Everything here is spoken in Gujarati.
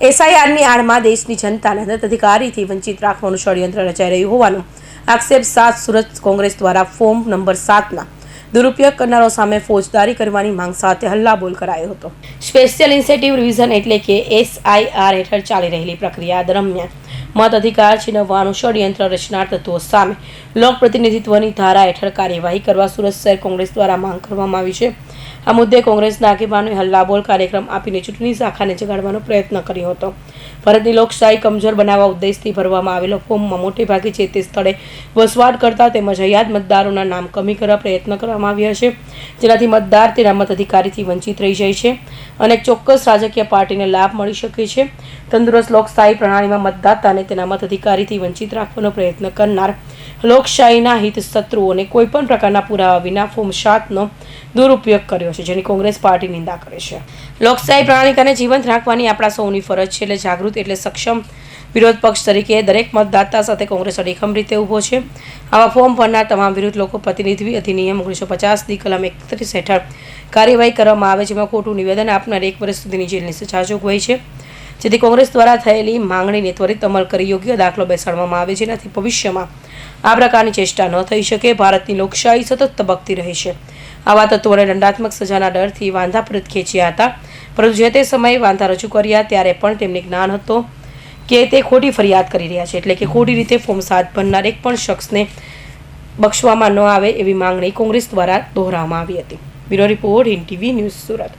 એસઆઈઆરની આડમાં દેશની જનતાને મતાધિકારથી વંચિત રાખવાનું ષડયંત્ર રચાઈ રહ્યું હોવાનો આક્ષેપ સાત સુરત કોંગ્રેસ દ્વારા ફોર્મ નંબર 7ના દુરુપયોગ કરનારો સામે ફોજદારી કરવાની માંગ સાથે હલ્લાબોલ કરાયો હતો. સ્પેશિયલ ઇન્સેન્ટિવ રિવિઝન એટલે કે એસઆઈઆર હેઠળ ચાલી રહેલી પ્રક્રિયા દરમિયાન મત અધિકાર છીનવવાનું ષડયંત્ર રચનાર તત્વો સામે લોકપ્રતિનિધિત્વની ધારા હેઠળ કાર્યવાહી કરવા સુરત શહેર કોંગ્રેસ દ્વારા માંગ કરવામાં આવી છે. આ મુદ્દે કોંગ્રેસના આગેવાનોએ હલ્લાબોલ કાર્યક્રમ આપીને ચૂંટણી શાખાને જગાડવાનો પ્રયત્ન કર્યો હતો. ભારતની લોકશાહી કમજોર બનાવવા ઉદ્દેશથી ભરવામાં આવેલો ફોર્મમાં મોટે ભાગે જે તે સ્થળે વસવાટ કરતા તેમજ હયાત મતદારોના નામ કમી કરવા પ્રયત્ન કરવામાં આવ્યા છે, જેનાથી મતદાર તેના મતાધિકારથી વંચિત રહી જાય છે અને એક ચોક્કસ રાજકીય પાર્ટીને લાભ મળી શકે છે. તંદુરસ્ત લોકશાહી પ્રણાલીમાં મતદાતાને તેના મતાધિકારથી વંચિત રાખવાનો પ્રયત્ન કરનાર લોકશાહીના હિત શત્રુઓને કોઈપણ પ્રકારના પુરાવા વિના ફોર્મ 7નો દુરુપયોગ કર્યો છે, જેની કોંગ્રેસ પાર્ટી નિંદા કરે છે. લોકશાહી પ્રણાલીને જીવંત રાખવાની આપણા સૌની ફરજ છે, એટલે જાગૃત એટલે સક્ષમ વિરોધ પક્ષ તરીકે દરેક મતદાતા સાથે કોંગ્રેસ અડીખમ રીતે ઊભો છે. આવા ફોર્મ ભરનાર તમામ વિરુદ્ધ લોકો પ્રતિનિધિત્વ અધિનિયમ 1950ની કલમ 31 હેઠળ કાર્યવાહી કરવામાં આવે, જેમાં ખોટું નિવેદન આપનાર 1 વર્ષ સુધીની જેલની સજા જોગવાઈ છે. જેથી કોંગ્રેસ દ્વારા થયેલી માંગણીને ત્વરિત અમલ કરી યોગ્ય દાખલો બેસાડવામાં આવે, જેનાથી ભવિષ્યમાં આ પ્રકારની ચેષ્ટા ન થઈ શકે. ભારતની લોકશાહી સતત તબકતી રહે છે. આવા તત્વોને દંડાત્મક સજાના ડરથી વાંધા પરત ખેંચ્યા હતા, પરંતુ જે તે સમયે વાંધા રજૂ કર્યા ત્યારે પણ તેમને જ્ઞાન હતો કે તે ખોટી ફરિયાદ કરી રહ્યા છે, એટલે કે ખોટી રીતે ફોર્મ 7 ભરનાર એક પણ શખ્સને બક્ષવામાં ન આવે એવી માંગણી કોંગ્રેસ દ્વારા દોહરાવવામાં આવી હતી. Bureau report, Hind TV news, Surat.